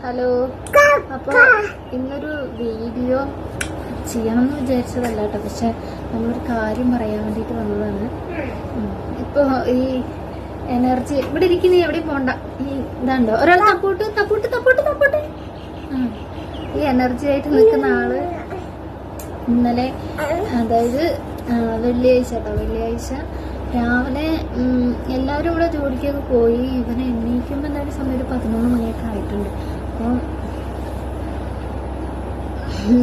Hello. അപ്പോൾ ഇന്നൊരു video ചെയ്യണമെന്ന് വിചാരിച്ചതല്ല കേട്ടോ, പക്ഷെ നമ്മളൊരു കാര്യം പറയാൻ വേണ്ടിയിട്ട് വന്നതാണ്. ഇപ്പോൾ ഈ എനർജി ഇവിടെ ഇരിക്കുന്ന എവിടെയും പോണ്ട, ഈ ഇതാണ്ടോ ഒരാൾ തപ്പോട്ട് തപ്പോട്ട് തപ്പോട്ട് തപ്പോട്ട് ഈ എനർജി ആയിട്ട് നിൽക്കുന്ന ആള് ഇന്നലെ, അതായത് വെള്ളിയാഴ്ച കേട്ടോ, വെള്ളിയാഴ്ച രാവിലെ എല്ലാവരും ഇവിടെ ജോലിക്കൊക്കെ പോയി. ഇവനെ എണീക്കുമ്പോൾ എന്തായാലും സമയം ഒരു 11 മണിയൊക്കെ ആയിട്ടുണ്ട്. അപ്പോൾ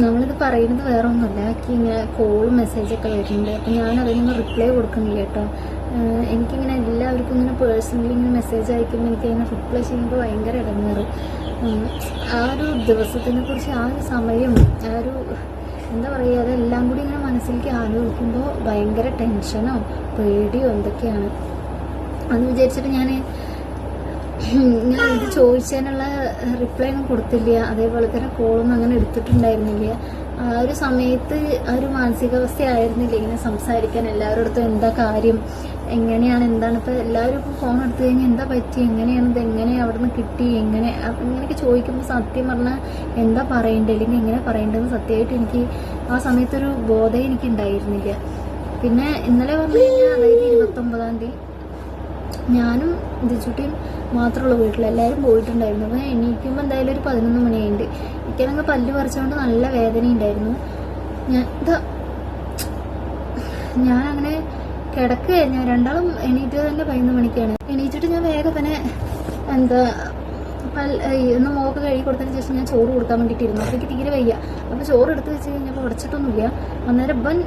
നമ്മളിത് പറയുന്നത് വേറെ ഒന്നുമില്ല, എനിക്ക് ഇങ്ങനെ കോളും മെസ്സേജൊക്കെ വരുന്നുണ്ട്. അപ്പം ഞാൻ അതിനൊന്നും റിപ്ലൈ കൊടുക്കുന്നില്ല കേട്ടോ. എനിക്കിങ്ങനെ എല്ലാവർക്കും ഇങ്ങനെ പേഴ്സണലി ഇങ്ങനെ മെസ്സേജ് അയക്കുമ്പോൾ എനിക്കതിനെ റിപ്ലൈ ചെയ്യുമ്പോൾ ഭയങ്കര ഇടങ്ങേറ്. ആ ഒരു ദിവസത്തിനെ കുറിച്ച്, ആ ഒരു സമയം, ആ ഒരു എന്താ പറയുക, അതെല്ലാം കൂടി ഇങ്ങനെ മനസ്സിലേക്ക് ആലോചിക്കുമ്പോൾ ഭയങ്കര ടെൻഷനോ പേടിയോ എന്തൊക്കെയാണ്. അന്ന് വിചാരിച്ചിട്ട് ഞാൻ ഇത് ചോദിച്ചതിനുള്ള റിപ്ലൈ ഒന്നും കൊടുത്തില്ല. അതേപോലെ തന്നെ കോളൊന്നും അങ്ങനെ എടുത്തിട്ടുണ്ടായിരുന്നില്ല. ആ ഒരു സമയത്ത് ആ ഒരു മാനസികാവസ്ഥ ആയിരുന്നില്ല ഇങ്ങനെ സംസാരിക്കാൻ എല്ലാവരുടെ അടുത്തും. എന്താ കാര്യം, എങ്ങനെയാണ്, എന്താണ് ഇപ്പോൾ എല്ലാവരും ഇപ്പോൾ ഫോൺ എടുത്തു കഴിഞ്ഞാൽ എന്താ പറ്റി, എങ്ങനെയാണ്, ഇത് എങ്ങനെ അവിടെ നിന്ന് കിട്ടി, എങ്ങനെ, ഇങ്ങനെയൊക്കെ ചോദിക്കുമ്പോൾ സത്യം പറഞ്ഞാൽ എന്താ പറയേണ്ടത് അല്ലെങ്കിൽ എങ്ങനെ പറയേണ്ടതെന്ന് സത്യമായിട്ട് എനിക്ക് ആ സമയത്തൊരു ബോധം എനിക്ക് ഉണ്ടായിരുന്നില്ല. പിന്നെ ഇന്നലെ പറഞ്ഞു കഴിഞ്ഞാൽ, അതായത് 29-ാം തീയതി ഞാനും ദിച്ചുട്ടിയും മാത്രമുള്ള വീട്ടിൽ, എല്ലാവരും പോയിട്ടുണ്ടായിരുന്നു. അപ്പോൾ എണീക്കുമ്പോൾ എന്തായാലും ഒരു 11 മണിയായിട്ടുണ്ട്. എനിക്കാണെങ്കിൽ പല്ല് പറിച്ചുകൊണ്ട് നല്ല വേദന ഉണ്ടായിരുന്നു. ഞാനങ്ങനെ കിടക്കുകയായിരുന്നു. രണ്ടാളും എണീറ്റത് തന്നെ 11 മണിക്കാണ്. എണീറ്റിട്ട് ഞാൻ വേഗം തന്നെ ഒന്ന് മോക്ക് കഴുകി കൊടുത്തതിന് ശേഷം ഞാൻ ചോറ് കൊടുക്കാൻ വേണ്ടിയിട്ടിരുന്നു. അപ്പോൾ എനിക്ക് തീരെ വയ്യ. അപ്പോൾ ചോറ് എടുത്ത് വെച്ച് കഴിഞ്ഞപ്പോൾ ഉടച്ചിട്ടൊന്നുമില്ല. അന്നേരം ഇവൻ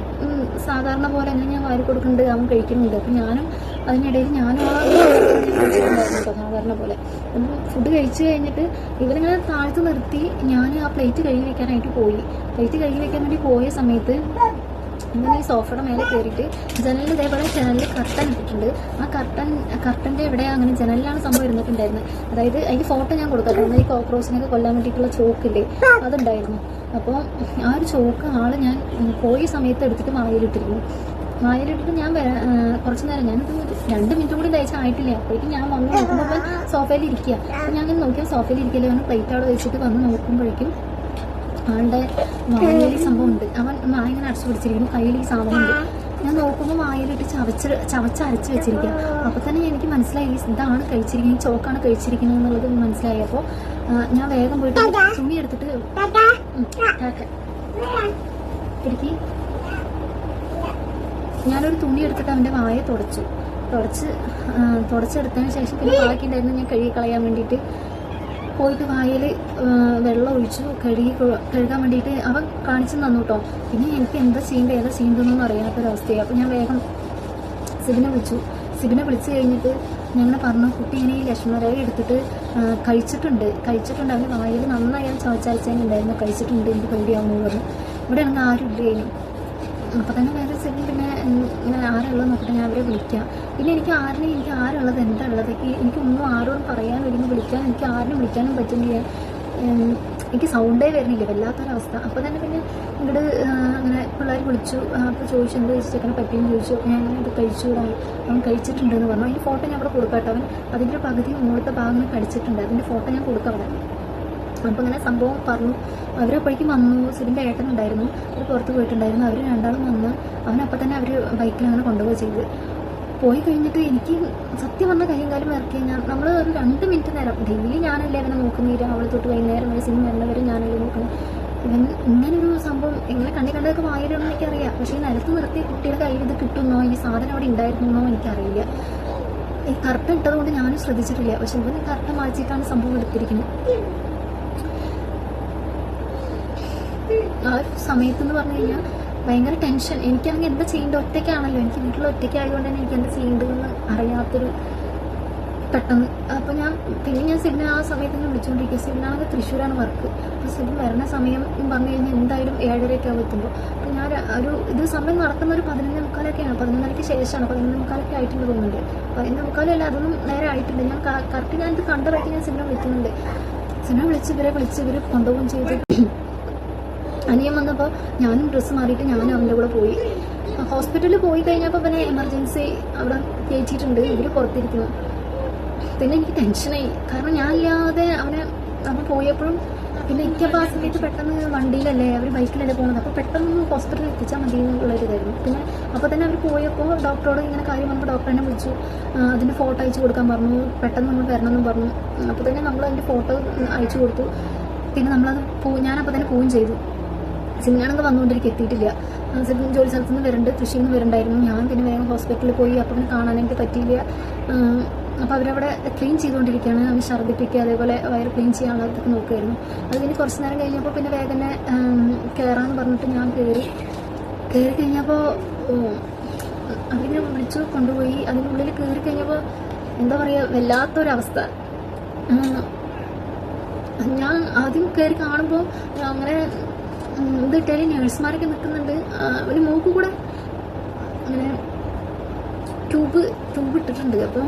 സാധാരണ പോലെ തന്നെ ഞാൻ വാരി കൊടുക്കുന്നുണ്ട്, അവൻ കഴിക്കുന്നുണ്ട്. അപ്പോൾ ഞാനും അതിനിടയിൽ ഞാനും കേട്ടോ സാധാരണ പോലെ. അപ്പം ഫുഡ് കഴിച്ച് കഴിഞ്ഞിട്ട് ഇവനിങ്ങനെ താഴ്ത്ത് നിർത്തി ഞാൻ ആ പ്ലേറ്റ് കഴുകി വെക്കാനായിട്ട് പോയി. പ്ലേറ്റ് കഴുകി വെക്കാൻ വേണ്ടി പോയ സമയത്ത് ഇങ്ങനെ ഈ സോഫയുടെ മേലെ കയറിയിട്ട് ജനലിൽ, ഇതേപോലെ ജനലിൽ കർട്ടൻ ഇട്ടിട്ടുണ്ട്. ആ കർട്ടൻ്റെ ഇവിടെ അങ്ങനെ ജനലിലാണ് സംഭവം ഇരുന്നിട്ടുണ്ടായിരുന്നത്. അതായത് അതിൻ്റെ ഫോട്ടോ ഞാൻ കൊടുക്കാം. ഈ കോക്രോച്ചിനൊക്കെ കൊല്ലാൻ വേണ്ടിയിട്ടുള്ള ചോക്കില്ലേ, അതുണ്ടായിരുന്നു. അപ്പോൾ ആ ഒരു ചോക്ക് ആള് ഞാൻ പോയ സമയത്ത് എടുത്തിട്ട് വായിലിട്ടിരുന്നു. വായിലിട്ടിട്ട് ഞാൻ കുറച്ച് നേരം, ഞാനിത് 2 മിനിറ്റ് കൂടി തയ്ച്ചായിട്ടില്ല. അപ്പോഴേക്കും ഞാൻ വന്ന് നോക്കുമ്പോൾ സോഫയിൽ ഇരിക്കുക. അപ്പോൾ ഞാൻ ഇങ്ങനെ നോക്കിയാൽ സോഫയിൽ ഇരിക്കില്ല, അവന് പ്ലേറ്റ് അവിടെ വെച്ചിട്ട് വന്ന് നോക്കുമ്പോഴേക്കും ആളുടെ വായിൽ സംഭവം ഉണ്ട്. അവൻ വായ ഇങ്ങനെ അടച്ചു പിടിച്ചിരിക്കുന്നു, കയ്യിൽ ഈ സാധനം ഉണ്ട്. ഞാൻ നോക്കുമ്പോൾ വായിലിട്ട് ചവച്ചരച്ച് വെച്ചിരിക്കുക. അപ്പോൾ തന്നെ എനിക്ക് മനസ്സിലായി ഇതാണ് കഴിച്ചിരിക്കുന്നത്, ഈ ചോക്കാണ് കഴിച്ചിരിക്കുന്നത് എന്നുള്ളത് മനസ്സിലായി. അപ്പോൾ ഞാൻ വേഗം പോയിട്ട് തുണി എടുത്തിട്ട് ഞാനൊരു തുണി എടുത്തിട്ട് അവൻ്റെ വായ തുടച്ചെടുത്തതിന് ശേഷം പിന്നെ ബാക്കിയുണ്ടായിരുന്നു ഞാൻ കഴുകി കളയാൻ വേണ്ടിയിട്ട് പോയിട്ട് വായിൽ വെള്ളം ഒഴിച്ചു കഴുകാൻ വേണ്ടിയിട്ട് അവൻ കാണിച്ചു തന്നു കേട്ടോ. പിന്നെ എനിക്ക് എന്താ ചെയ്യേണ്ടതെന്നൊന്നും അറിയാത്തൊരവസ്ഥയായി. അപ്പോൾ ഞാൻ വേഗം സിബിനെ വിളിച്ചു കഴിഞ്ഞിട്ട് ഞങ്ങൾ പറഞ്ഞു, കുട്ടി ഇങ്ങനെ ഈ ലക്ഷ്മണരേഖ എടുത്തിട്ട് കഴിച്ചിട്ടുണ്ട്, അവൻ്റെ വായിൽ നന്നായി ഞാൻ ചവച്ചരച്ചുണ്ടായിരുന്നു, കഴിച്ചിട്ടുണ്ട്, എനിക്ക് പേടിയാവുന്നു പറഞ്ഞു. ഇവിടെ ആണെങ്കിൽ ആരും ഇല്ലേനും. അപ്പോൾ തന്നെ വേറെ സിബിൻ പിന്നെ ഇങ്ങനെ ആരുള്ളത് നോക്കിയിട്ട് ഞാൻ അവരെ വിളിക്കാം. പിന്നെ എനിക്ക് ആരുള്ളത്, എന്താ ഉള്ളത്, എനിക്കൊന്നും ആരോടും പറയാനും ഇല്ലെങ്കിൽ വിളിക്കാൻ എനിക്ക് ആരും വിളിക്കാനും പറ്റുന്നില്ല. എനിക്ക് സൗണ്ടേ വരുന്നില്ല, വല്ലാത്തൊരവസ്ഥ. അപ്പോൾ തന്നെ പിന്നെ ഇങ്ങോട്ട് അങ്ങനെ പിള്ളേർ വിളിച്ചു. അപ്പോൾ ചോദിച്ചു എന്താ ചേച്ചേക്കനെ പറ്റിയെന്ന് ചോദിച്ചു. ഞാൻ അങ്ങനെ ഇത് കഴിച്ചുകൂടാ, അവൻ കഴിച്ചിട്ടുണ്ടെന്ന് പറഞ്ഞു. അതിൻ്റെ ഫോട്ടോ ഞാൻ അവിടെ കൊടുക്കാട്ടോ. അവൻ അതിൻ്റെ പകുതി മുകളിലത്തെ ഭാഗം കടിച്ചിട്ടുണ്ട്, അതിൻ്റെ ഫോട്ടോ ഞാൻ കൊടുക്കാം അവിടെ. അപ്പോൾ ഇങ്ങനെ സംഭവം പറഞ്ഞു. അവരപ്പോഴേക്കും വന്നു. സിബിൻ്റെ ഏട്ടനുണ്ടായിരുന്നു, അവർ പുറത്ത് പോയിട്ടുണ്ടായിരുന്നു. അവർ രണ്ടാളും വന്ന് അവനപ്പം തന്നെ അവർ ബൈക്കിൽ അങ്ങനെ കൊണ്ടുപോയി ചെയ്ത് പോയി കഴിഞ്ഞിട്ട് എനിക്ക് സത്യം പറഞ്ഞ കയ്യും കാലും ഇറക്കി. നമ്മൾ ഒരു 2 മിനിറ്റ് നേരം, ഡെയിലി ഞാനല്ലേ അവനെ നോക്കുന്നത്, രാവിലെ തൊട്ട് വൈകുന്നേരം വരെ സിനിമ വരുന്നവരെ ഞാനല്ലേ നോക്കുന്നത്. ഇങ്ങനൊരു സംഭവം എങ്ങനെ കണ്ടൊക്കെ വായിടുമെന്ന് എനിക്കറിയാം. പക്ഷേ ഈ നിലത്ത് നിർത്തിയ കുട്ടിയുടെ കയ്യിൽ ഇത് കിട്ടുന്നോ, ഈ സാധനം അവിടെ ഉണ്ടായിരുന്നോ എനിക്കറിയില്ല. ഈ കർട്ടൻ ഇട്ടതുകൊണ്ട് ഞാനും ശ്രദ്ധിച്ചിട്ടില്ല. പക്ഷെ ഇവൻ കർട്ടൻ മാറ്റിയിട്ടാണ് സംഭവം എടുത്തിരിക്കുന്നത്. ആ ഒരു സമയത്തെന്ന് പറഞ്ഞു കഴിഞ്ഞാൽ ഭയങ്കര ടെൻഷൻ. എനിക്കാണെങ്കിൽ എന്താ ചെയ്യേണ്ടത്, ഒറ്റയ്ക്കാണല്ലോ, എനിക്ക് വീട്ടിൽ ഒറ്റയ്ക്കായതുകൊണ്ട് തന്നെ എനിക്ക് എന്താ ചെയ്യേണ്ടതെന്ന് അറിയാത്തൊരു പെട്ടെന്ന്. അപ്പോൾ ഞാൻ സിബിനെ ആ സമയത്ത് തന്നെ വിളിച്ചുകൊണ്ടിരിക്കുക. സിബിനാണെങ്കിൽ തൃശ്ശൂരാണ് വർക്ക്. അപ്പോൾ സിബിൻ വരുന്ന സമയം പറഞ്ഞു കഴിഞ്ഞാൽ എന്തായാലും 7:30 ആവും എത്തുമ്പോൾ. അപ്പോൾ ഞാൻ ഇത് സമയം നടക്കുന്ന ഒരു 11:45 11:30 ശേഷമാണ്, 11:45 ആയിട്ടുണ്ട് തോന്നുന്നുണ്ട്. 11:45 അല്ല, അതൊന്നും നേരെ ആയിട്ടുണ്ട്. ഞാൻ കറക്റ്റ് ഞാനിത് കണ്ടതായിട്ട് ഞാൻ സിബിനെ വിളിക്കുന്നുണ്ട്. സിബിനെ വിളിച്ച് ഇവർ കൊണ്ടുപോകും ചെയ്ത്. അനിയൻ വന്നപ്പോൾ ഞാനും ഡ്രസ്സ് മാറിയിട്ട് ഞാനും അവൻ്റെ കൂടെ പോയി. ഹോസ്പിറ്റലിൽ പോയി കഴിഞ്ഞപ്പോൾ പിന്നെ എമർജൻസി അവിടെ കയറ്റിയിട്ടുണ്ട്, ഇവർ പുറത്തിരിക്കുന്നു. പിന്നെ എനിക്ക് ടെൻഷനായി, കാരണം ഞാനില്ലാതെ അവനെ അപ്പോൾ പോയപ്പോഴും പിന്നെ എനിക്കപ്പോൾ ആ സമയത്ത് പെട്ടെന്ന് വണ്ടിയിലല്ലേ, അവർ ബൈക്കിലല്ലേ പോകുന്നത്, അപ്പോൾ പെട്ടെന്ന് ഹോസ്പിറ്റലിൽ എത്തിച്ചാൽ മതി എന്നുള്ളൊരിതായിരുന്നു. പിന്നെ അപ്പോൾ തന്നെ അവർ പോയപ്പോൾ ഡോക്ടറോട് ഇങ്ങനെ കാര്യം വന്നപ്പോൾ ഡോക്ടർ എന്നെ വിളിച്ചു, അതിൻ്റെ ഫോട്ടോ അയച്ചു കൊടുക്കാൻ പറഞ്ഞു, പെട്ടെന്ന് നമ്മൾ വരണമെന്നും പറഞ്ഞു. അപ്പോൾ തന്നെ നമ്മൾ അതിൻ്റെ ഫോട്ടോ അയച്ചു കൊടുത്തു. പിന്നെ നമ്മളത് ഞാനപ്പോൾ തന്നെ പോവുകയും ചെയ്തു. സിനിമയാണെങ്കിൽ വന്നുകൊണ്ടിരിക്കും, എത്തിയിട്ടില്ല. സിനിമ ജോലി സ്ഥലത്ത് നിന്ന് വരുന്നുണ്ട്, തൃശ്ശൂരിൽ നിന്ന് വരുന്നുണ്ടായിരുന്നു. ഞാൻ പിന്നെ വേഗം ഹോസ്പിറ്റലിൽ പോയി. അപ്പം കാണാനെനിക്ക് പറ്റിയില്ല. അപ്പോൾ അവരവിടെ ക്ലീൻ ചെയ്തുകൊണ്ടിരിക്കുകയാണ്. അവൻ ഛർദ്ദിപ്പിക്കുക, അതേപോലെ വയർ ക്ലീൻ ചെയ്യാനുള്ളതൊക്കെ നോക്കുമായിരുന്നു. അത് കഴിഞ്ഞ് കുറച്ച് നേരം കഴിഞ്ഞപ്പോൾ പിന്നെ വേഗം തന്നെ കയറാമെന്ന് പറഞ്ഞിട്ട് ഞാൻ കയറി കഴിഞ്ഞപ്പോൾ അവരിങ്ങനെ വിളിച്ചു കൊണ്ടുപോയി. അതിനുള്ളിൽ കയറി കഴിഞ്ഞപ്പോൾ എന്താ പറയുക, വല്ലാത്തൊരവസ്ഥ. ഞാൻ ആദ്യം കയറി കാണുമ്പോൾ അങ്ങനെ ഇതിട്ടാലും നേഴ്സുമാരൊക്കെ നിൽക്കുന്നുണ്ട്. ഒരു മൂക്ക് കൂടെ അങ്ങനെ ട്യൂബ് ഇട്ടിട്ടുണ്ട്. അപ്പോൾ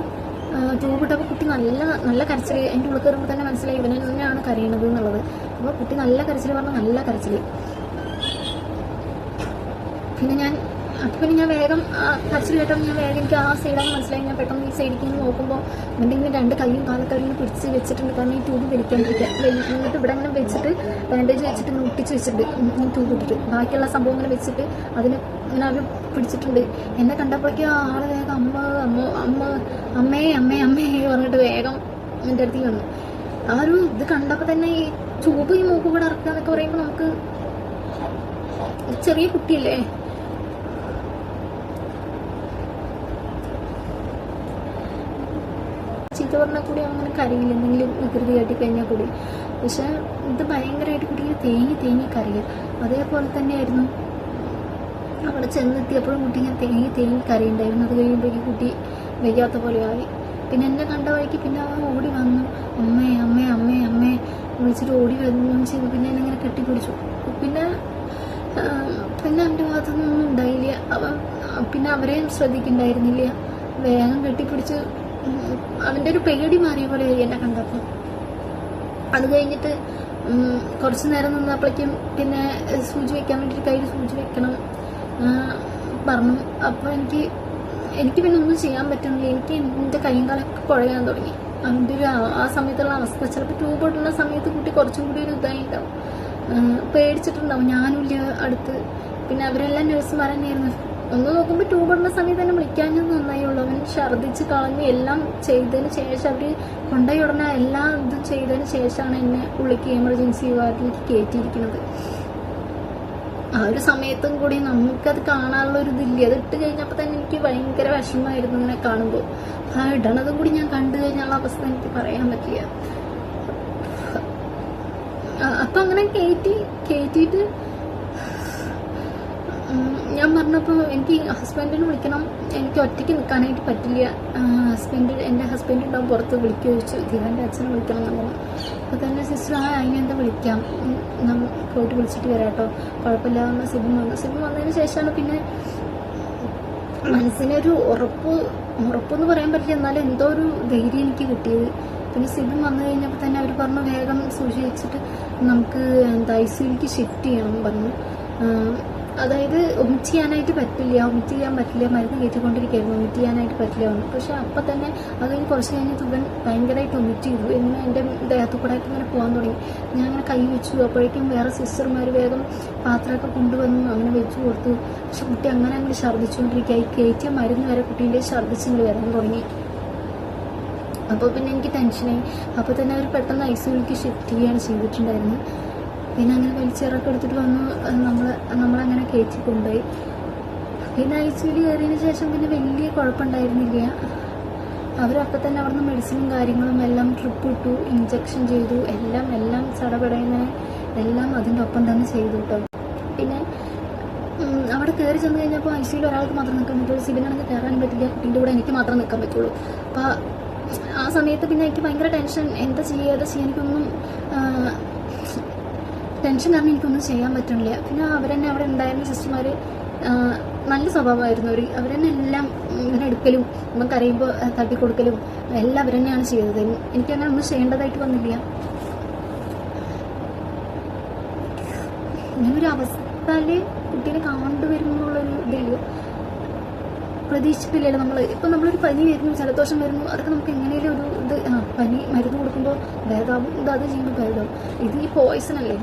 ട്യൂബ് ഇട്ടപ്പോൾ കുട്ടി നല്ല കരച്ചിൽ. എൻ്റെ ഉള്ളിൽ കയറുമ്പോൾ തന്നെ മനസ്സിലായി ഇവനെ തന്നെയാണ് കരയണത് എന്നുള്ളത്. അപ്പോൾ കുട്ടി നല്ല കരച്ചിൽ പറഞ്ഞു, നല്ല കരച്ചിൽ. പിന്നെ ഞാൻ വേഗം കരച്ചിൽ കേട്ടപ്പോൾ ഞാൻ വേഗം എനിക്ക് ആ സൈഡാണ് മനസ്സിലായി. ഞാൻ പെട്ടെന്ന് ഈ സൈഡിലേക്ക് നോക്കുമ്പോൾ എൻ്റെ ഇങ്ങനെ 2 കൈയും കാലൊക്കെ പിടിച്ച് വെച്ചിട്ടുണ്ട്. കാരണം ഈ ട്യൂബ് വലിക്കാണ്ടിരിക്കുക. എന്നിട്ട് ഇവിടെ അങ്ങനെ വെച്ചിട്ട് ബാൻഡേജ് വെച്ചിട്ട് ഇങ്ങനെ ഒട്ടിച്ച് വെച്ചിട്ടുണ്ട്. ഇങ്ങനെ ട്യൂബ് ഇട്ടിട്ട് ബാക്കിയുള്ള സംഭവം ഇങ്ങനെ വെച്ചിട്ട് അതിന് ഇങ്ങനെ അവർ പിടിച്ചിട്ടുണ്ട്. എന്നെ കണ്ടപ്പോഴേക്കും ആളെ വേഗം അമ്മേ പറഞ്ഞിട്ട് വേഗം എൻ്റെ അടുത്തേക്ക് വന്നു. ആ ഒരു ഇത് കണ്ടപ്പോൾ തന്നെ ഈ ട്യൂബ് ഈ മൂക്ക് കൂടെ ഇറക്കുക എന്നൊക്കെ പറയുമ്പോൾ നമുക്ക് ചെറിയ കുട്ടിയല്ലേ, ചീത്ത പറഞ്ഞാൽ കൂടി അങ്ങനെ കരയില്ല, എന്തെങ്കിലും വികൃതി കാട്ടിക്കഴിഞ്ഞാൽ കൂടി. പക്ഷെ ഇത് ഭയങ്കരമായിട്ട് കുട്ടിക്ക് തേങ്ങി കരയുക. അതേപോലെ തന്നെയായിരുന്നു അവിടെ ചെന്നെത്തിയപ്പോഴും കുട്ടി ഞാൻ തേങ്ങി കരയുണ്ടായിരുന്നു. അത് കഴിയുമ്പോഴേക്കും കുട്ടി വയ്യാത്ത പോലെ ആയി. പിന്നെ എന്നെ കണ്ട വഴിക്ക് പിന്നെ അവൻ ഓടി വന്നു, അമ്മേ വിളിച്ചിട്ട് ഓടി വന്നു ചെയ്തു. പിന്നെ എന്നെ ഇങ്ങനെ കെട്ടിപ്പിടിച്ചു. പിന്നെ എൻ്റെ ഭാഗത്തൊന്നും ഉണ്ടായില്ല. പിന്നെ അവരെയും ശ്രദ്ധിക്കണ്ടായിരുന്നില്ല. വേഗം കെട്ടിപ്പിടിച്ച് അവൻ്റെ ഒരു പേടി മാറിയ പോലെ എന്നെ കണ്ടപ്പോൾ. അത് കഴിഞ്ഞിട്ട് കുറച്ച് നേരം നിന്നപ്പോഴേക്കും പിന്നെ സൂചി വെക്കാൻ വേണ്ടിയിട്ട് കയ്യിൽ സൂചി വെക്കണം പറഞ്ഞു. അപ്പോൾ എനിക്ക് പിന്നെ ഒന്നും ചെയ്യാൻ പറ്റുന്നില്ല. എനിക്ക് എൻ്റെ കൈയും കാലൊക്കെ കുഴയാൻ തുടങ്ങി. അതിൻ്റെ ഒരു ആ സമയത്തുള്ള അവസ്ഥ. ചിലപ്പോൾ ട്യൂബ് ഇടുന്ന സമയത്ത് കുട്ടി കുറച്ചും കൂടി ഒരു ഇതായിട്ടുണ്ടാവും, പേടിച്ചിട്ടുണ്ടാവും. ഞാനില്ല അടുത്ത്. പിന്നെ അവരെല്ലാം നഴ്സുമാർ തന്നെയായിരുന്നു. ഒന്ന് നോക്കുമ്പോൾ ട്യൂബ് ഇടുന്ന സമയത്ത് തന്നെ വിളിക്കാനും നന്നായുള്ളൂ. അവൻ ഛർദ്ദിച്ച് കളഞ്ഞ് എല്ലാം ചെയ്തതിന് ശേഷം അവർ കൊണ്ടുപോയി ഉടനെ എല്ലാം ഇതും ചെയ്തതിന് ശേഷമാണ് എന്നെ ഉള്ളിലേക്ക് എമർജൻസി വാർഡിലേക്ക് കയറ്റിയിരിക്കുന്നത്. ആ ഒരു സമയത്തും കൂടി നമുക്കത് കാണാനുള്ള ഒരു ഇതില്ല. അത് ഇട്ട് കഴിഞ്ഞപ്പോൾ തന്നെ എനിക്ക് ഭയങ്കര വിഷമമായിരുന്നു ഇങ്ങനെ കാണുമ്പോൾ. ആ ഇടണതും കൂടി ഞാൻ കണ്ടു കഴിഞ്ഞുള്ള അവസ്ഥ എനിക്ക് പറയാൻ പറ്റില്ല. അപ്പം അങ്ങനെ കയറ്റിയിട്ട് ഞാൻ പറഞ്ഞപ്പോൾ എനിക്ക് ഹസ്ബൻഡിനെ വിളിക്കണം, എനിക്ക് ഒറ്റയ്ക്ക് നിൽക്കാനായിട്ട് പറ്റില്ല. എൻ്റെ ഹസ്ബൻഡ് ഉണ്ടാവും പുറത്ത്, വിളിക്കുക ചോദിച്ചു. ദിവൻ്റെ അച്ഛനെ വിളിക്കണം എന്ന് പറഞ്ഞു. അപ്പോൾ തന്നെ സിസ്റ്റർ അതിനെന്താ വിളിക്കാം, പോയിട്ട് വിളിച്ചിട്ട് വരാം കേട്ടോ, കുഴപ്പമില്ല എന്ന് സിബിൻ വന്നതിന് ശേഷമാണ് പിന്നെ മനസ്സിനൊരു ഉറപ്പെന്ന് പറയാൻ പറ്റില്ല, എന്നാലും എന്തോ ഒരു ധൈര്യം എനിക്ക് കിട്ടിയത്. പിന്നെ സിബിൻ വന്നു കഴിഞ്ഞപ്പോൾ തന്നെ അവർ പറഞ്ഞു വേഗം സൂക്ഷിച്ചിട്ട് നമുക്ക് ICUലേക്ക് ഷിഫ്റ്റ് ചെയ്യണം പറഞ്ഞു. അതായത് ഒമിറ്റ് ചെയ്യാനായിട്ട് പറ്റില്ല, മരുന്ന് കയറ്റിക്കൊണ്ടിരിക്കുകയായിരുന്നു, ഒമിറ്റ് ചെയ്യാനായിട്ട് പറ്റില്ല പറഞ്ഞു. പക്ഷെ അപ്പം തന്നെ അത് കഴിഞ്ഞ് കുറച്ച് കഴിഞ്ഞിട്ട് ഇവൻ ഭയങ്കരമായിട്ട് ഒമിറ്റ് ചെയ്തു. എന്ന് എൻ്റെ ദേഹത്തു കൂടെ ആയിട്ട് ഇങ്ങനെ പോകാൻ തുടങ്ങി. ഞാൻ അങ്ങനെ കൈ വെച്ചു. അപ്പോഴേക്കും വേറെ സിസ്റ്റർമാർ വേഗം പാത്രമൊക്കെ കൊണ്ടുവന്നു, അങ്ങനെ വെച്ച് കൊടുത്തു. പക്ഷെ കുട്ടി അങ്ങനെ ഛർദ്ദിച്ചുകൊണ്ടിരിക്കുക. ഈ കയറ്റിയ മരുന്ന് വരെ കുട്ടീൻ്റെ ഛർദ്ദിച്ചിങ്ങനെ വരാൻ തുടങ്ങി. അപ്പോൾ പിന്നെ എനിക്ക് ടെൻഷനായി. അപ്പോൾ തന്നെ അവർ പെട്ടെന്ന് ICUലേക്ക് ഷിഫ്റ്റ് ചെയ്യുകയാണ് ചെയ്തിട്ടുണ്ടായിരുന്നു. പിന്നെ അങ്ങനെ വലിച്ചേറൊക്കെ എടുത്തിട്ട് വന്നു, നമ്മളങ്ങനെ കയറ്റി കൊണ്ടുപോയി. പിന്നെ ICUയിൽ കയറിയതിന് ശേഷം പിന്നെ വലിയ കുഴപ്പമുണ്ടായിരുന്നില്ല. അവരപ്പം തന്നെ അവിടുന്ന് മെഡിസിനും കാര്യങ്ങളും എല്ലാം ട്രിപ്പ് ഇട്ടു, ഇഞ്ചക്ഷൻ ചെയ്തു, എല്ലാം ചടപടയുന്ന എല്ലാം അതിൻ്റെ ഒപ്പം തന്നെ ചെയ്തു കേട്ടോ. പിന്നെ അവിടെ കയറി ചെന്ന് കഴിഞ്ഞപ്പോൾ ICUയിൽ ഒരാൾക്ക് മാത്രം നിൽക്കാൻ പറ്റുള്ളൂ. സിബിനാണെങ്കിൽ കയറാനും പറ്റില്ല, കുട്ടീൻ്റെ കൂടെ എനിക്ക് മാത്രം നിൽക്കാൻ പറ്റുള്ളൂ. അപ്പോൾ ആ സമയത്ത് പിന്നെ എനിക്ക് ഭയങ്കര ടെൻഷൻ, എന്താ ചെയ്യുക എനിക്കൊന്നും ടെൻഷൻ കാരണം എനിക്കൊന്നും ചെയ്യാൻ പറ്റണില്ല. പിന്നെ അവരെന്നെ അവിടെ ഉണ്ടായിരുന്ന സിസ്റ്റർമാർ നല്ല സ്വഭാവമായിരുന്നു. അവരെന്നെ എല്ലാം ഇങ്ങനെ എടുക്കലും നമുക്ക് അറിയുമ്പോൾ തട്ടിക്കൊടുക്കലും എല്ലാം അവരെന്നെയാണ് ചെയ്തത്. എനിക്കങ്ങനെ ഒന്നും ചെയ്യേണ്ടതായിട്ട് വന്നില്ല. ഇങ്ങനൊരു അവസ്ഥയിൽ കുട്ടീനെ കണ്ടുവരുന്നുള്ളൊരു ഇതില്ല, പ്രതീക്ഷിച്ചിട്ടില്ലല്ലോ നമ്മൾ. ഇപ്പം നമ്മളൊരു പനി വരുന്നു, ജലദോഷം വരുന്നു, അതൊക്കെ നമുക്ക് എങ്ങനെയും ഒരു ഇത് പനി മരുന്ന് കൊടുക്കുമ്പോൾ ഭേദമാവും, അത് ചെയ്യുമ്പോൾ ഭേദമാവും. ഇത് ഈ പോയ്സൺ അല്ലേ,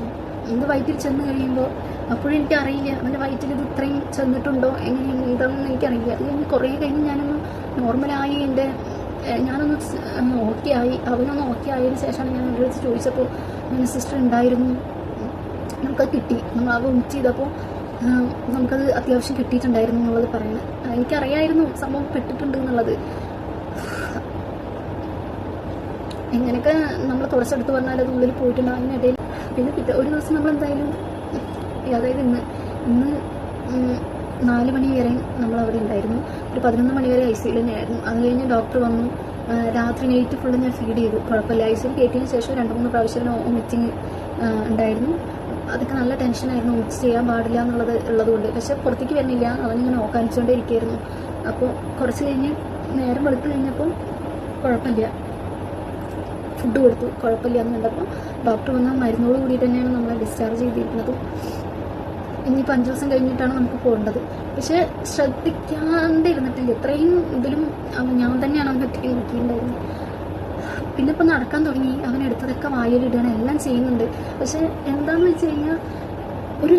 ഇത് വയറ്റിൽ ചെന്ന് കഴിയുമ്പോൾ അപ്പോഴും എനിക്കറിയില്ല അവൻ്റെ വയറ്റിൽ ഇത് ഇത്രയും ചെന്നിട്ടുണ്ടോ എങ്ങനെയാണ് എന്താണെന്ന് എനിക്കറിയില്ല. അത് കഴിഞ്ഞ് കുറേ കഴിഞ്ഞ് ഞാനൊന്ന് നോർമലായി, ഞാനൊന്ന് ഓക്കെ ആയി, അവനൊന്ന് ഓക്കെ ആയതിനു ശേഷമാണ് ഞാൻ എൻ്റെ അടുത്ത് ചോദിച്ചപ്പോൾ എൻ്റെ സിസ്റ്റർ ഉണ്ടായിരുന്നു, നമുക്കത് കിട്ടി, നമ്മൾ അത് വോമിറ്റ് ചെയ്തപ്പോൾ നമുക്കത് അത്യാവശ്യം കിട്ടിയിട്ടുണ്ടായിരുന്നു എന്നുള്ളത് പറയുന്നത്. എനിക്കറിയായിരുന്നു സംഭവം പെട്ടിട്ടുണ്ട് എന്നുള്ളത്. എങ്ങനെയൊക്കെ നമ്മൾ തുടച്ചെടുത്ത് പറഞ്ഞാൽ അത് ഉള്ളിൽ പോയിട്ടുണ്ട്. അതിനിടയിൽ പിന്നെ ഒരു ദിവസം നമ്മളെന്തായാലും, അതായത് ഇന്ന് 4 മണി വരെ നമ്മളവിടെ ഉണ്ടായിരുന്നു. ഒരു 11 മണി വരെ ICU തന്നെയായിരുന്നു. അത് കഴിഞ്ഞ് ഡോക്ടർ വന്നു. രാത്രി നൈറ്റ് ഫുള്ള് ഞാൻ ഫീഡ് ചെയ്തു, കുഴപ്പമില്ല. ICU കയറ്റിയതിന് ശേഷം 2-3 പ്രാവശ്യം വോമിറ്റിങ് ഉണ്ടായിരുന്നു. അതൊക്കെ നല്ല ടെൻഷനായിരുന്നു, വോമിറ്റ് ചെയ്യാൻ പാടില്ല ഉള്ളതുകൊണ്ട്. പക്ഷെ പുറത്തേക്ക് വരുന്നില്ല, അവനിങ്ങനെ ഓക്കാനിച്ചുകൊണ്ടേ ഇരിക്കുകയായിരുന്നു. അപ്പോൾ കുറച്ച് കഴിഞ്ഞ് നേരം വെളുത്ത് കഴിഞ്ഞപ്പോൾ കുഴപ്പമില്ല, ഫുഡ് കൊടുത്തു, കുഴപ്പമില്ല എന്ന് കണ്ടപ്പോൾ ഡോക്ടർ വന്ന മരുന്നോട് കൂടി തന്നെയാണ് നമ്മളെ ഡിസ്ചാർജ് ചെയ്തിരിക്കുന്നത്. ഇനിയിപ്പോൾ 5 ദിവസം കഴിഞ്ഞിട്ടാണ് നമുക്ക് പോകേണ്ടത്. പക്ഷെ ശ്രദ്ധിക്കാണ്ടിരുന്നിട്ടില്ല, ഇത്രയും ഇതിലും ഞാൻ തന്നെയാണ് അവൻ ഒറ്റയ്ക്ക് നോക്കിയിട്ടുണ്ടായിരുന്നത്. പിന്നെ ഇപ്പം നടക്കാൻ തുടങ്ങി, അവനെടുത്തതൊക്കെ വായിലിടുകയാണ്, എല്ലാം ചെയ്യുന്നുണ്ട്. പക്ഷെ എന്താണെന്ന് വെച്ച് കഴിഞ്ഞാൽ ഒരു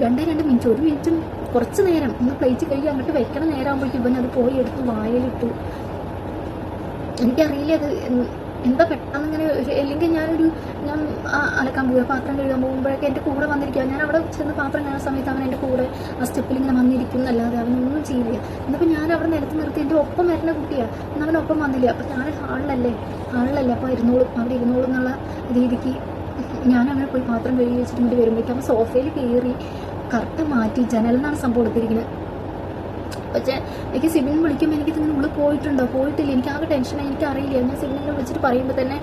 2 മിനിറ്റ് 1 മിനിറ്റും കുറച്ച് നേരം ഒന്ന് പ്ലേറ്റ് കഴുകി അങ്ങോട്ട് വെക്കണ നേരമാകുമ്പോഴേക്കും ഇവൻ അത് പോയി എടുത്ത് വായിലിട്ടു. എനിക്കറിയില്ല അത് എന്താ പെട്ടെന്ന് ഇങ്ങനെ. അല്ലെങ്കിൽ ഞാൻ അലക്കാൻ പോകുക, പാത്രം കഴുകാൻ പോകുമ്പോഴൊക്കെ എൻ്റെ കൂടെ വന്നിരിക്കുക. ഞാൻ അവിടെ ചെന്ന് പാത്രം കാണുന്ന സമയത്ത് അവൻ എൻ്റെ കൂടെ ആ സ്റ്റെപ്പിൽ ഇങ്ങനെ വന്നിരിക്കും എന്നല്ലാതെ അവനൊന്നും ചെയ്യില്ല. എന്നിപ്പോൾ ഞാൻ അവിടെ നിലത്ത് നിർത്തി എൻ്റെ ഒപ്പം വരുന്ന കുട്ടിയാണ്, എന്നാൽ അവനൊപ്പം വന്നില്ല. അപ്പോൾ ഞാൻ ഹാളിലല്ലേ അപ്പോൾ അവിടെ ഇരുന്നോളും എന്നുള്ള രീതിക്ക് ഞാൻ അവനെ പോയി പാത്രം കഴുകി വെച്ചിട്ട് ഇങ്ങോട്ട് വരുമ്പോഴേക്കും അവൻ സോഫയിൽ കയറി കറക്റ്റ് മാറ്റി ജനലിനാണ് സംഭവം എടുത്തിരിക്കുന്നത്. പക്ഷേ എനിക്ക് സിബിനെ വിളിക്കുമ്പോൾ എനിക്കിതിങ്ങനെ ഉള്ളിൽ പോയിട്ടില്ല, എനിക്ക് ആകെ ടെൻഷനായി, എനിക്കറിയില്ല. ഞാൻ സിബിനെ വിളിച്ചിട്ട് പറയുമ്പോൾ തന്നെ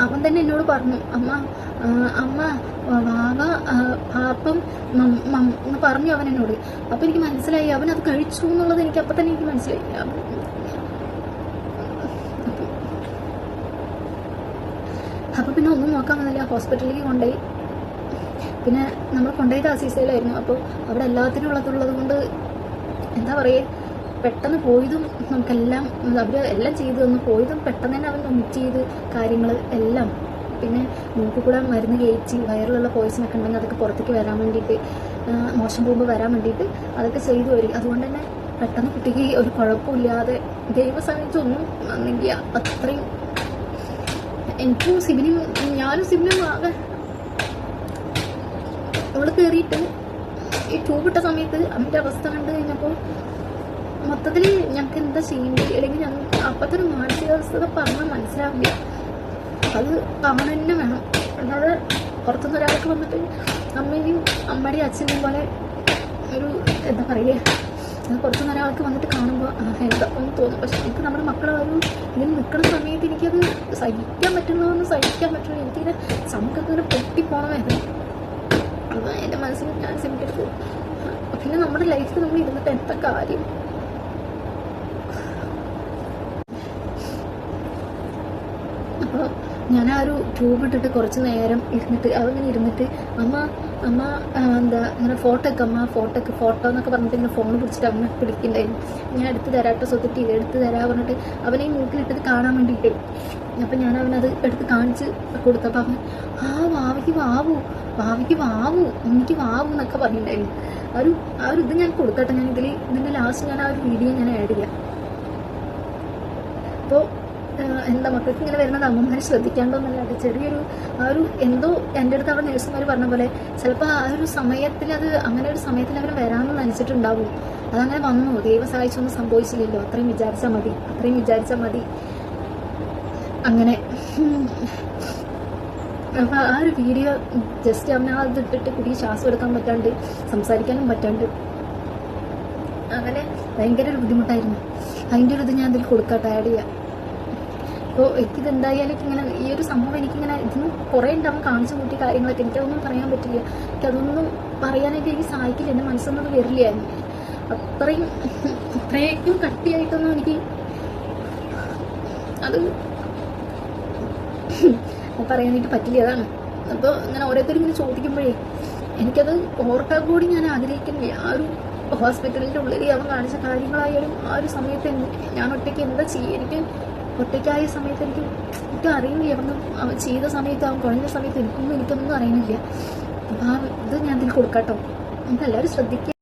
അവൻ തന്നെ എന്നോട് പറഞ്ഞു, അമ്മ വാവ പാപ്പം എന്ന് പറഞ്ഞു അവൻ എന്നോട്. അപ്പം എനിക്ക് മനസ്സിലായി അവൻ അത് കഴിച്ചു എന്നുള്ളത്. എനിക്ക് അപ്പം തന്നെ എനിക്ക് മനസ്സിലായി. അപ്പം പിന്നെ ഒന്നും നോക്കാൻ വന്നില്ല, ഹോസ്പിറ്റലിലേക്ക് കൊണ്ടുപോയി. പിന്നെ നമ്മൾ കൊണ്ടുപോയത് അസീസയിലായിരുന്നു. അപ്പോൾ അവിടെ എല്ലാത്തിനും ഉള്ളത് കൊണ്ട് എന്താ പറയുക, പെട്ടെന്ന് പോയതും നമുക്കെല്ലാം അവർ എല്ലാം ചെയ്തു തന്നു. പോയതും പെട്ടെന്ന് തന്നെ അവൻ വോമിറ്റ് ചെയ്ത് കാര്യങ്ങൾ എല്ലാം. പിന്നെ മൂക്കിൽ കൂടെ മരുന്ന് കയറ്റി വയറിലുള്ള പോയ്സണൊക്കെ ഉണ്ടെങ്കിൽ അതൊക്കെ പുറത്തേക്ക് വരാൻ വേണ്ടിയിട്ട്, മോശം പോകുമ്പോൾ വരാൻ വേണ്ടിയിട്ട് അതൊക്കെ ചെയ്തു വരും. അതുകൊണ്ട് തന്നെ പെട്ടെന്ന് കുട്ടിക്ക് ഒരു കുഴപ്പമില്ലാതെ ദൈവസഹായിച്ചൊന്നും വന്നില്ല. അത്രയും എനിക്കും ഞാനും സിബിനും ആകെ അവൾ കയറിയിട്ട് ഈ ട്യൂബിട്ട സമയത്ത് അവൻ്റെ അവസ്ഥ കണ്ടു കഴിഞ്ഞപ്പോൾ മൊത്തത്തിൽ ഞങ്ങൾക്ക് എന്താ ചെയ്യേണ്ടത്, അല്ലെങ്കിൽ ഞങ്ങൾക്ക് അപ്പോഴത്തെ ഒരു മാനസികാവസ്ഥ പറഞ്ഞാൽ മനസ്സിലാവില്ല. അത് അവൻ തന്നെ വേണം. അല്ലാതെ പുറത്തുനിന്ന് ഒരാൾക്ക് വന്നിട്ട് അമ്മയുടെയും അച്ഛനെയും പോലെ ഒരു എന്താ പറയുക, പുറത്തുനിന്ന് ഒരാൾക്ക് വന്നിട്ട് കാണുമ്പോൾ എന്താ ഒന്ന് തോന്നും. പക്ഷെ എനിക്ക് നമ്മുടെ മക്കളെ ഇങ്ങനെ നിൽക്കുന്ന സമയത്ത് എനിക്കത് സഹിക്കാൻ പറ്റുന്നതെന്ന് സഹിക്കാൻ പറ്റുള്ളൂ. എനിക്കിങ്ങനെ ചമക്കൊക്കെ ഇങ്ങനെ പൊട്ടിപ്പോണമായിരുന്നു. അത് എൻ്റെ മനസ്സിൽ ഞാൻ സിമിട്ടെടുത്തു. പിന്നെ നമ്മുടെ ലൈഫിൽ നമ്മൾ ഇരുന്നിട്ട് എന്താ കാര്യം? അപ്പോൾ ഞാൻ ആ ഒരു ട്യൂബ് ഇട്ടിട്ട് കുറച്ച് നേരം ഇരുന്നിട്ട് അതിങ്ങനെ ഇരുന്നിട്ട് അമ്മ എന്താ ഇങ്ങനെ ഫോട്ടോ എന്നൊക്കെ പറഞ്ഞിട്ട് ഇങ്ങനെ ഫോൺ പിടിച്ചിട്ട് അവനെ പിടിക്കണ്ടായിരുന്നു. ഞാൻ എടുത്ത് തരാട്ടോ സ്വത്തിട്ട് എടുത്ത് തരാ പറഞ്ഞിട്ട് അവനെ മൂക്കിലിട്ടത് കാണാൻ വേണ്ടിയിട്ട്. അപ്പം ഞാൻ അവനത് എടുത്ത് കാണിച്ച് കൊടുത്തപ്പോൾ അവൻ വാവിക്ക് വാവു എനിക്ക് വാവു എന്നൊക്കെ പറഞ്ഞിട്ടുണ്ടായിരുന്നു. ആ ഒരു ഇത് ഞാൻ കൊടുക്കട്ടെ. ഞാൻ ഇതിൻ്റെ ലാസ്റ്റ് ഞാൻ ആ ഒരു വീഡിയോ ഞാൻ ആഡ് ചെയ്യാം. അപ്പോൾ എന്താ മക്കൾക്ക് ഇങ്ങനെ വരുന്നത് അമ്മമാർ ശ്രദ്ധിക്കാണ്ടോന്നല്ലാതെ ചെറിയൊരു എന്തോ എൻ്റെ അടുത്ത് അവിടെ നേഴ്സുമാർ പറഞ്ഞ പോലെ ചിലപ്പോൾ ആ ഒരു സമയത്തിൽ അങ്ങനെ ഒരു സമയത്തിൽ അവർ വരാമെന്ന് നനച്ചിട്ടുണ്ടാവും. അതങ്ങനെ വന്നു, ദൈവം സഹായിച്ചൊന്നും സംഭവിച്ചില്ലല്ലോ. അത്രയും വിചാരിച്ചാൽ മതി. അങ്ങനെ അപ്പോൾ ആ ഒരു വീഡിയോ ജസ്റ്റ് അവനതിട്ടിട്ട് കുട്ടിക്ക് ശ്വാസം എടുക്കാൻ പറ്റാണ്ട് സംസാരിക്കാനും പറ്റാണ്ട് അങ്ങനെ ഭയങ്കര ഒരു ബുദ്ധിമുട്ടായിരുന്നു. അതിൻ്റെ ഒരു ഇത് ഞാൻ അതിൽ കൊടുക്കാട്ടെ, ആഡ് ചെയ്യാം. അപ്പോൾ എനിക്കിത് എന്തായാലും ഇങ്ങനെ ഈ ഒരു സംഭവം എനിക്കിങ്ങനെ ഇതിന് കുറേ ഉണ്ടാവും കാണിച്ചു കൂട്ടിയ കാര്യങ്ങളൊക്കെ. എനിക്കതൊന്നും പറയാൻ പറ്റില്ല, എനിക്കതൊന്നും പറയാനായിട്ട് എനിക്ക് സഹായിക്കില്ല. എൻ്റെ മനസ്സൊന്നും വരില്ലായിരുന്നു. അത്രയും കട്ടിയായിട്ടൊന്നും എനിക്ക് അത് പറയാനായിട്ട് പറ്റില്ല. അതാണ്. അപ്പോൾ ഇങ്ങനെ ഓരോരുത്തരും ഇങ്ങനെ ചോദിക്കുമ്പോഴേ എനിക്കത് ഓർക്കാൻ കൂടി ഞാൻ ആഗ്രഹിക്കുന്നില്ല. ആ ഒരു ഹോസ്പിറ്റലിൻ്റെ ഉള്ളിൽ അവൻ കാണിച്ച കാര്യങ്ങളായാലും ആ ഒരു സമയത്ത് ഞാൻ ഒറ്റയ്ക്ക് എന്താ ചെയ്യുക, എനിക്ക് ഒറ്റയ്ക്കായ സമയത്ത് എനിക്കും അറിയില്ല. അവൻ ചെയ്ത സമയത്ത്, അവൻ കുഴഞ്ഞ സമയത്ത് എനിക്കൊന്നും അറിയുന്നില്ല. അപ്പോൾ ആ ഇത് ഞാൻ ഇതിൽ കൊടുക്കാട്ടോ. എല്ലാവരും ശ്രദ്ധിക്കുക.